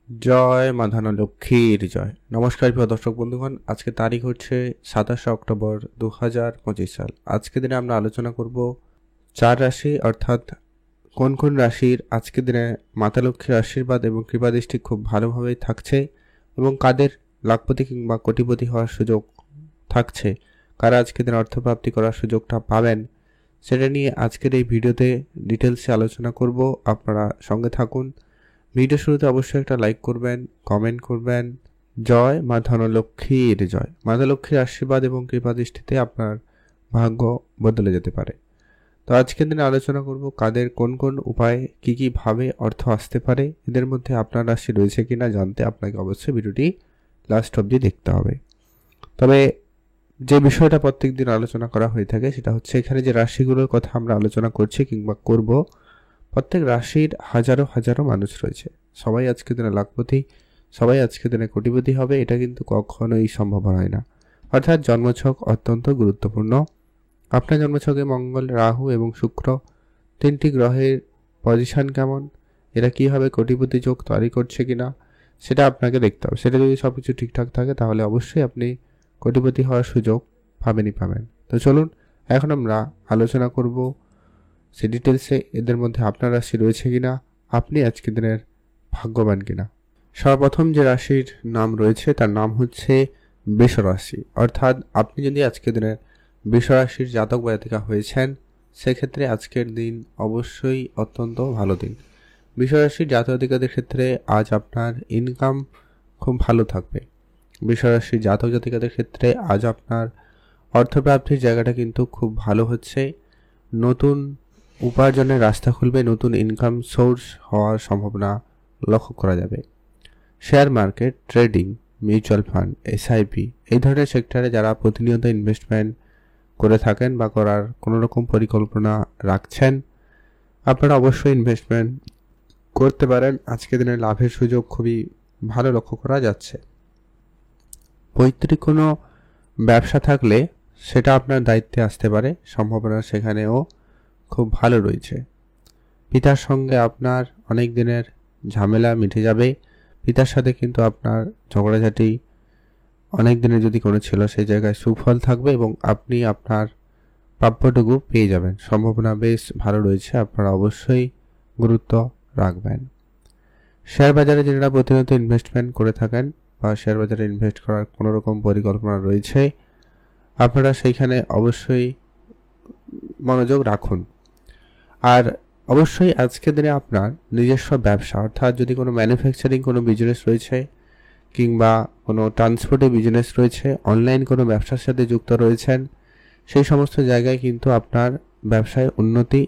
জয় মা ধনলক্ষ্মীর জয়। নমস্কার প্রিয় দর্শক বন্ধুগণ, আজকে তারিখ হচ্ছে 27 অক্টোবর 2025 সাল। আজকে দিনে আমরা আলোচনা করব 4 রাশি অর্থাৎ কোন কোন রাশির আজকে দিনে মাতা লক্ষ্মীর আশীর্বাদ এবং কৃপাদৃষ্টি খুব ভালোভাবেই থাকছে এবং কাদের লাখপতি কিংবা কোটিপতি হওয়ার সুযোগ থাকছে, কারা আজকে দিনে অর্থপ্রাপ্তি করার সুযোগটা পাবেন, সেটা নিয়ে আজকের এই ভিডিওতে ডিটেলসে আলোচনা করব। আপনারা সঙ্গে থাকুন। ভিডিও শুরুতে অবশ্যই একটা লাইক করবেন, কমেন্ট করবেন। জয় মা ধনলক্ষ্মীর জয়। মাতা লক্ষ্মীর আশীর্বাদ এবং কৃপাদৃষ্টিতে আপনার ভাগ্য বদলে যেতে পারে। তো আজকের দিনে আলোচনা করব কাদের কোন কোন উপায়ে কি ভাবে অর্থ আসতে পারে, এদের মধ্যে আপনার রাশি রয়েছে কিনা জানতে আপনাকে অবশ্যই ভিডিওটি লাস্ট অবধি দেখতে হবে। তবে যে বিষয়টা প্রত্যেক দিন আলোচনা করা হয়ে থাকে সেটা হচ্ছে এখানে যে রাশিগুলোর কথা আমরা আলোচনা করছি কিংবা করব, প্রত্যেক রাশির হাজারো হাজারো মানুষ রয়েছে। সবাই আজকে দিনে লাখপতি, সবাই আজকে দিনে কোটিপতি হবে, এটা কিন্তু কখনোই সম্ভব হয় না। অর্থাৎ জন্মছক অত্যন্ত গুরুত্বপূর্ণ। আপনার জন্মছকে মঙ্গল, রাহু এবং শুক্র তিনটি গ্রহের পজিশন কেমন, এরা কীভাবে কোটিপতি যোগ তৈরি করছে কিনা সেটা আপনাকে দেখতে হবে। সেটা যদি সব কিছু ঠিকঠাক থাকে তাহলে অবশ্যই আপনি কোটিপতি হওয়ার সুযোগ পাবেন। তো চলুন এখন আমরা আলোচনা করব সে ডিটেলসে এদের মধ্যে আপনার রাশি রয়েছে কিনা, আপনি আজকের দিনের ভাগ্যবান কিনা। সর্বপ্রথম যে রাশির নাম রয়েছে তার নাম হচ্ছে বৃষ রাশি। অর্থাৎ আপনি যদি আজকের দিনের বৃষ রাশির জাতক বা জাতিকা হয়েছেন, সেক্ষেত্রে আজকের দিন অবশ্যই অত্যন্ত ভালো দিন। বৃষ রাশির জাতক জাতিকাদের ক্ষেত্রে আজ আপনার ইনকাম খুব ভালো থাকবে। বৃষ রাশির জাতক জাতিকাদের ক্ষেত্রে আজ আপনার অর্থপ্রাপ্তির জায়গাটা কিন্তু খুব ভালো হচ্ছে। নতুন উপার্জনের রাস্তা খুলবে, নতুন ইনকাম সোর্স হওয়ার সম্ভাবনা লক্ষ্য করা যাবে। Share market, trading, mutual fund, SIP এই ধরনের সেক্টরে যারা প্রতিনিয়ত ইনভেস্টমেন্ট করে থাকেন বা করার কোনো রকম পরিকল্পনা রাখছেন, আপনারা অবশ্যই ইনভেস্টমেন্ট করতে পারেন। আজকে দিনের লাভের সুযোগ খুবই ভালো লক্ষ্য করা যাচ্ছে। পৈতৃক কোনো ব্যবসা থাকলে সেটা আপনার দায়িত্বে আসতে পারে, সম্ভাবনা সেখানেও খুব ভালো রয়েছে। পিতার সঙ্গে আপনার অনেক দিনের ঝামেলা মিটে যাবে। পিতার সাথে কিন্তু আপনার ঝগড়াঝাটি অনেক দিনের যদি কোনো ছিল সেই জায়গায় সুফল থাকবে এবং আপনি আপনার প্রাপ্যটুকু পেয়ে যাবেন। সম্ভাবনা বেশ ভালো রয়েছে, আপনারা অবশ্যই গুরুত্ব রাখবেন। শেয়ার বাজারে যারা প্রতিনিয়ত ইনভেস্টমেন্ট করে থাকেন বা শেয়ার বাজারে ইনভেস্ট করার কোনো রকম পরিকল্পনা রয়েছে, আপনারা সেইখানে অবশ্যই মনোযোগ রাখুন। আর অবশ্যই আজকের দিনে আপনার নিজস্ব ব্যবসা অর্থাৎ যদি কোনো ম্যানুফ্যাকচারিং কোনো বিজনেস রয়েছে কিংবা কোনো ট্রান্সপোর্টের বিজনেস রয়েছে, অনলাইন কোনো ব্যবসার সাথে যুক্ত রয়েছেন, সেই সমস্ত জায়গায় কিন্তু আপনার ব্যবসায় উন্নতি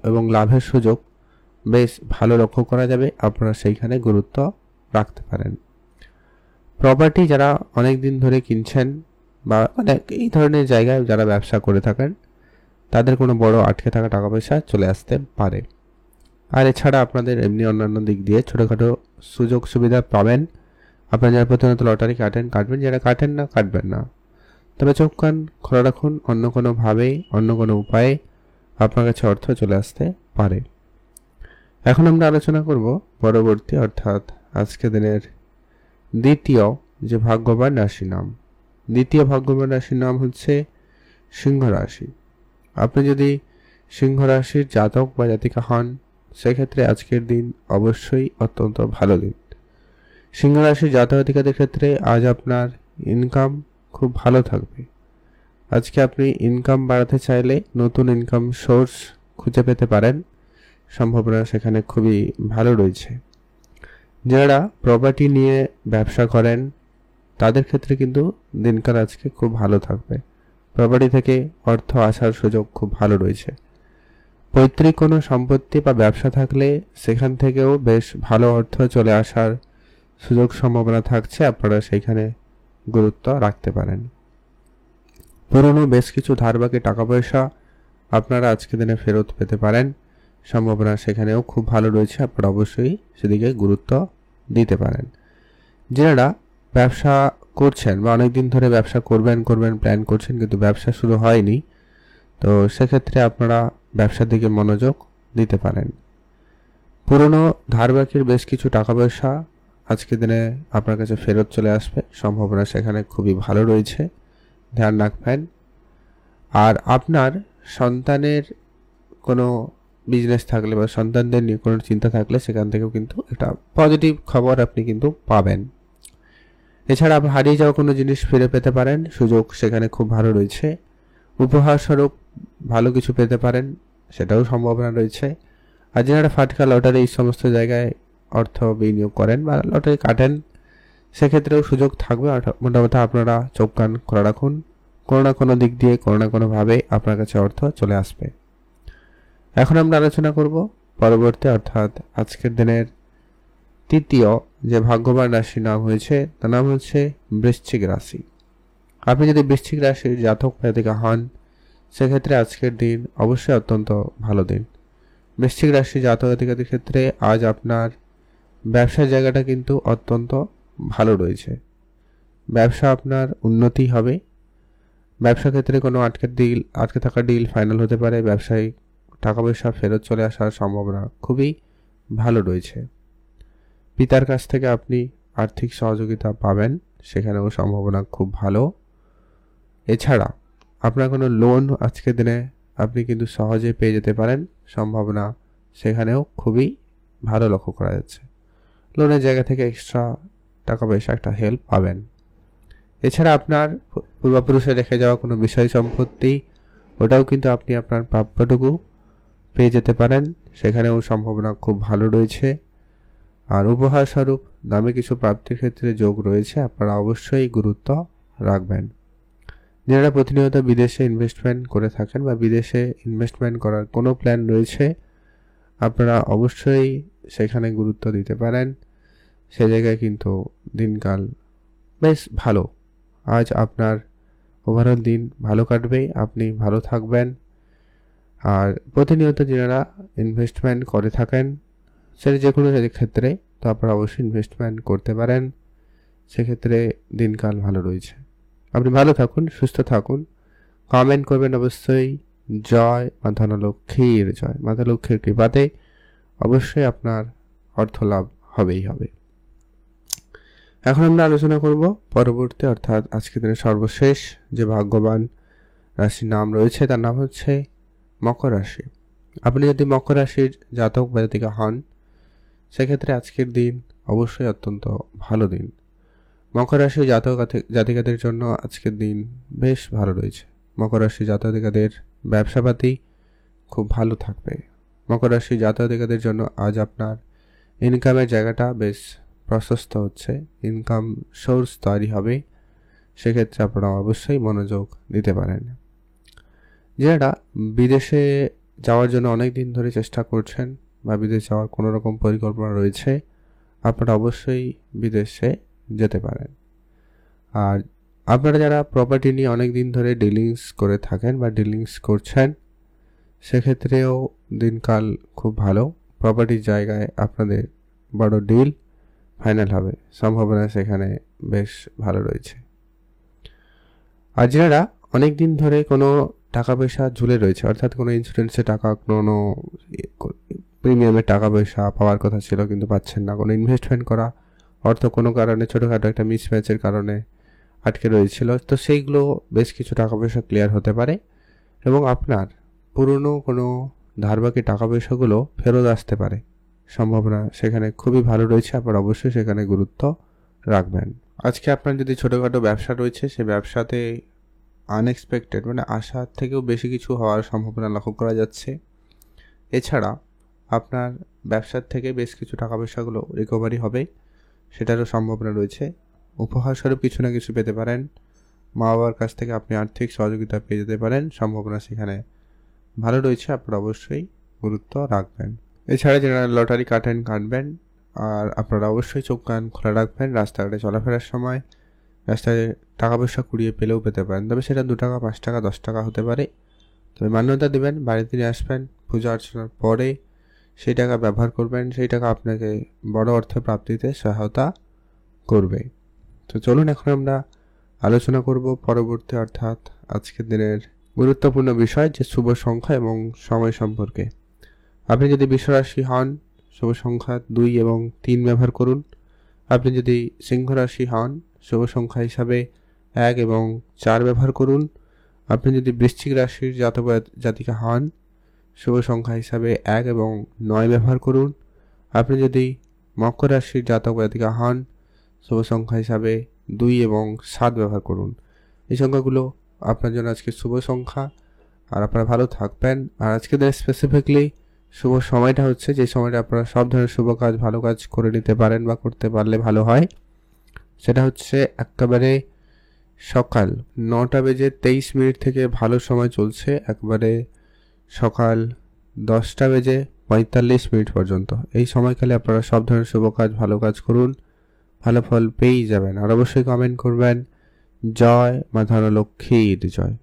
এবং লাভের সুযোগ বেশ ভালো লক্ষ্য করা যাবে। আপনারা সেইখানে গুরুত্ব রাখতে পারেন। প্রপার্টি যারা অনেক দিন ধরে কিনছেন বা এই ধরনের জায়গায় যারা ব্যবসা করে থাকেন, তাদের কোনো বড় আটকে থাকা টাকা পয়সা চলে আসতে পারে। আর এছাড়া আপনাদের এমনি অন্যান্য দিক দিয়ে ছোটোখাটো সুযোগ সুবিধা পাবেন। আপনারা যারা প্রতিনিয়ত লটারি কাটবেন, যারা কাটেন না কাটবেন না, তবে চোখ কান খোলা রাখুন, অন্য কোনোভাবেই অন্য কোনো উপায়ে আপনার কাছে অর্থ চলে আসতে পারে। এখন আমরা আলোচনা করব পরবর্তী অর্থাৎ আজকে দিনের দ্বিতীয় যে ভাগ্যবান রাশি নাম। দ্বিতীয় ভাগ্যবান রাশির নাম হচ্ছে সিংহ রাশি। আপনি যদি সিংহ রাশির জাতক বা জাতিকা হন, সেক্ষেত্রে আজকের দিন অবশ্যই অত্যন্ত ভালো দিন। সিংহ রাশির জাতক জাতিকাদের ক্ষেত্রে আজ আপনার ইনকাম খুব ভালো থাকবে। আজকে আপনি ইনকাম বাড়াতে চাইলে নতুন ইনকাম সোর্স খুঁজে পেতে পারেন, সম্ভাবনা সেখানে খুবই ভালো রয়েছে। যারা প্রপার্টি নিয়ে ব্যবসা করেন তাদের ক্ষেত্রে কিন্তু দিনকাল আজকে খুব ভালো থাকবে। প্রপার্টি থেকে অর্থ আসার সুযোগ খুব ভালো রয়েছে। পৈতৃক কোনো সম্পত্তি বা ব্যবসা থাকলে সেখান থেকেও বেশ ভালো অর্থ চলে আসার সুযোগ সম্ভাবনা থাকছে, আপনারা সেইখানে গুরুত্ব রাখতে পারেন। পুরনো বেশ কিছু ধার বাকি টাকা পয়সা আপনারা আজকে দিনে ফেরত পেতে পারেন, সম্ভাবনা সেখানেও খুব ভালো রয়েছে, আপনারা অবশ্যই সেদিকে গুরুত্ব দিতে পারেন। যারা ব্যবসা করছেন বা অনেকদিন ধরে ব্যবসা করবেন প্ল্যান করছেন কিন্তু ব্যবসা শুরু হয়নি, তো সেক্ষেত্রে আপনারা ব্যবসার দিকে মনোযোগ দিতে পারেন। পুরনো ধার বাকির বেশ কিছু টাকা পয়সা আজকের দিনে আপনার কাছে ফেরত চলে আসবে, সম্ভাবনা সেখানে খুবই ভালো রয়েছে, ধ্যান রাখবেন। আর আপনার সন্তানের কোনো বিজনেস থাকলে বা সন্তানদের নিয়ে কোনো চিন্তা থাকলে সেখান থেকেও কিন্তু একটা পজিটিভ খবর আপনি কিন্তু পাবেন। এছাড়া আপনি হারিয়ে যাওয়া কোনো জিনিস ফিরে পেতে পারেন, সুযোগ সেখানে খুব ভালো রয়েছে। উপহার স্বরূপ ভালো কিছু পেতে পারেন, সেটাও সম্ভাবনা রয়েছে। আর যারা ফাটকা লটারি এই সমস্ত জায়গায় অর্থ বিনিয়োগ করেন বা লটারি কাটেন, সেক্ষেত্রেও সুযোগ থাকবে। মোটামুটি আপনারা চোখ কান খোলা রাখুন, কোনো না কোনো দিক দিয়ে কোনো না কোনোভাবে আপনার কাছে অর্থ চলে আসবে। এখন আমরা আলোচনা করব পরবর্তী অর্থাৎ আজকের দিনের তৃতীয় যে ভাগ্যবান রাশির নাম হয়েছে তার নাম হচ্ছে বৃশ্চিক রাশি। আপনি যদি বৃশ্চিক রাশির জাতক জাতিকা হন, সেক্ষেত্রে আজকের দিন অবশ্যই অত্যন্ত ভালো দিন। বৃশ্চিক রাশির জাতক জাতিকাদের ক্ষেত্রে আজ আপনার ব্যবসার জায়গাটা কিন্তু অত্যন্ত ভালো রয়েছে। ব্যবসা আপনার উন্নতি হবে। ব্যবসা ক্ষেত্রে কোনো আটকে থাকা ডিল ফাইনাল হতে পারে। ব্যবসায়ী টাকা পয়সা ফেরত চলে আসার সম্ভাবনা খুবই ভালো রয়েছে। পিতার কাছ থেকে আপনি আর্থিক সহযোগিতা পাবেন, সেখানেও সম্ভাবনা খুব ভালো। এছাড়া আপনার কোনো লোন আজকের দিনে আপনি কিন্তু সহজে পেয়ে যেতে পারেন, সম্ভাবনা সেখানেও খুবই ভালো লক্ষ্য করা যাচ্ছে। লোনের জায়গা থেকে এক্সট্রা টাকা পয়সা একটা হেল্প পাবেন। এছাড়া আপনার পূর্বপুরুষে রেখে যাওয়া কোনো বিষয় সম্পত্তি, ওটাও কিন্তু আপনি আপনার প্রাপ্যটুকু পেয়ে যেতে পারেন, সেখানেও সম্ভাবনা খুব ভালো রয়েছে। আর উপহার স্বরূপ দামি কিছু প্রাপ্তির ক্ষেত্রে যোগ রয়েছে, আপনারা অবশ্যই গুরুত্ব রাখবেন। যারা প্রতিনিয়ত বিদেশে ইনভেস্টমেন্ট করে থাকেন বা বিদেশে ইনভেস্টমেন্ট করার কোনো প্ল্যান রয়েছে, আপনারা অবশ্যই সেখানে গুরুত্ব দিতে পারেন। সে জায়গায় কিন্তু দিনকাল বেশ ভালো। আজ আপনার ওভারঅল দিন ভালো কাটবে, আপনি ভালো থাকবেন। আর প্রতিনিয়ত যারা ইনভেস্টমেন্ট করে থাকেন সেটা যে কোনো ক্ষেত্রে, তো আপনারা অবশ্যই ইনভেস্টমেন্ট করতে পারেন, সেক্ষেত্রে দিনকাল ভালো রয়েছে। আপনি ভালো থাকুন, সুস্থ থাকুন। কমেন্ট করবেন অবশ্যই জয় মা ধনলক্ষ্মীর জয়। মাতা লক্ষ্মীর কৃপাতে অবশ্যই আপনার অর্থ লাভ হবেই হবে। এখন আমরা আলোচনা করব পরবর্তী অর্থাৎ আজকের দিনের সর্বশেষ যে ভাগ্যবান রাশির নাম রয়েছে তার নাম হচ্ছে মকর রাশি। আপনি যদি মকর রাশির জাতক বা জাতিকা হন, সেক্ষেত্রে আজকের দিন অবশ্যই অত্যন্ত ভালো দিন। মকর রাশির জাতক জাতিকাদের জন্য আজকের দিন বেশ ভালো রয়েছে। মকর রাশির জাতক জাতিকাদের ব্যবসাপাতি খুব ভালো থাকবে। মকর রাশির জাতক জাতিকাদের জন্য আজ আপনার ইনকামের জায়গাটা বেশ প্রশস্ত হচ্ছে, ইনকাম সোর্স তৈরি হবে, সেক্ষেত্রে আপনারা অবশ্যই মনোযোগ দিতে পারেন। যারা বিদেশে যাওয়ার জন্য অনেক দিন ধরে চেষ্টা করছেন বা বিদেশ যাওয়ার কোনো রকম পরিকল্পনা রয়েছে, আপনারা অবশ্যই বিদেশে যেতে পারেন। আর আপনারা যারা প্রপার্টি নিয়ে অনেক দিন ধরে ডিলিংস করে থাকেন বা ডিলিংস করছেন, সেক্ষেত্রেও দিনকাল খুব ভালো। প্রপার্টির জায়গায় আপনাদের বড় ডিল ফাইনাল হবে, সম্ভাবনা সেখানে বেশ ভালো রয়েছে। আর যারা অনেক দিন ধরে কোনো টাকা পয়সা ঝুলে রয়েছে, অর্থাৎ কোনো ইন্স্যুরেন্সের টাকা, কোনো প্রিমিয়ামের টাকা পয়সা পাওয়ার কথা ছিল কিন্তু পাচ্ছেন না, কোনো ইনভেস্টমেন্ট করা অর্থ কোনো কারণে ছোটোখাটো একটা মিসম্যাচের কারণে আটকে রয়েছিল, তো সেইগুলো বেশ কিছু টাকা পয়সা ক্লিয়ার হতে পারে এবং আপনার পুরনো কোনো ধারবাকি টাকা পয়সাগুলো ফেরত আসতে পারে, সম্ভাবনা সেখানে খুবই ভালো রয়েছে। আপনার অবশ্যই সেখানে গুরুত্ব রাখবেন। আজকে আপনার যদি ছোটোখাটো ব্যবসা রয়েছে, সেই ব্যবসাতে আনএক্সপেক্টেড মানে আশার থেকেও বেশি কিছু হওয়ার সম্ভাবনা লক্ষ্য করা যাচ্ছে। এছাড়া আপনার ব্যবসার থেকে বেশ কিছু টাকা পয়সাগুলো রিকভারি হবে, সেটারও সম্ভাবনা রয়েছে। উপহার স্বরূপ কিছু না কিছু পেতে পারেন, মা বাবার কাছ থেকে আপনি আর্থিক সহযোগিতা পেয়ে যেতে পারেন, সম্ভাবনা সেখানে ভালো রয়েছে, আপনারা অবশ্যই গুরুত্ব রাখবেন। এছাড়া যারা লটারি কাটবেন, আর আপনারা অবশ্যই চোখ কান খোলা রাখবেন। রাস্তাঘাটে চলাফেরার সময় রাস্তায় টাকা পয়সা কুড়িয়ে পেলেও পেতে পারেন, তবে সেটা 2 টাকা 5 টাকা 10 টাকা হতে পারে। তবে মান্যতা দেবেন, বাড়িতে নিয়ে আসবেন, পূজা অর্চনার পরে সেই টাকা ব্যবহার করবেন, সেই টাকা আপনাকে বড় অর্থ প্রাপ্তিতে সহায়তা করবে। তো চলুন এখন আমরা আলোচনা করব পরবর্তী অর্থাৎ আজকের দিনের গুরুত্বপূর্ণ বিষয়, যে শুভ সংখ্যা এবং সময় সম্পর্কে। আপনি যদি বৃষ রাশি হন, শুভ সংখ্যা 2 এবং 3 ব্যবহার করুন। আপনি যদি সিংহ রাশি হন, শুভ সংখ্যা হিসাবে 1 এবং 4 ব্যবহার করুন। আপনি যদি বৃশ্চিক রাশির জাতক বা জাতিকা হন, শুভ সংখ্যা হিসাবে 1 এবং 9 ব্যবহার করুন। আপনি যদি মকর রাশির জাতক বা জাতিকা হন, শুভ সংখ্যা হিসাবে 2 এবং 7 ব্যবহার করুন। এই সংখ্যাগুলো আপনার জন্য আজকে শুভ সংখ্যা, আর আপনারা ভালো থাকবেন। আর আজকে দিনে স্পেসিফিকলি শুভ সময়টা হচ্ছে যে সময়টা আপনারা সব ধরনের শুভ কাজ, ভালো কাজ করে নিতে পারেন বা করতে পারলে ভালো হয়। সেটা হচ্ছে একেবারে সকাল 9:23 থেকে ভালো সময় চলছে, একবারে সকাল 10:45 পর্যন্ত। এই সময়কালে আপনারা সব ধরনের শুভ কাজ, ভালো কাজ করুন, ভালো ফল পেয়েই যাবেন। আর অবশ্যই কমেন্ট করবেন, জয় মা ধনলক্ষ্মীর জয়।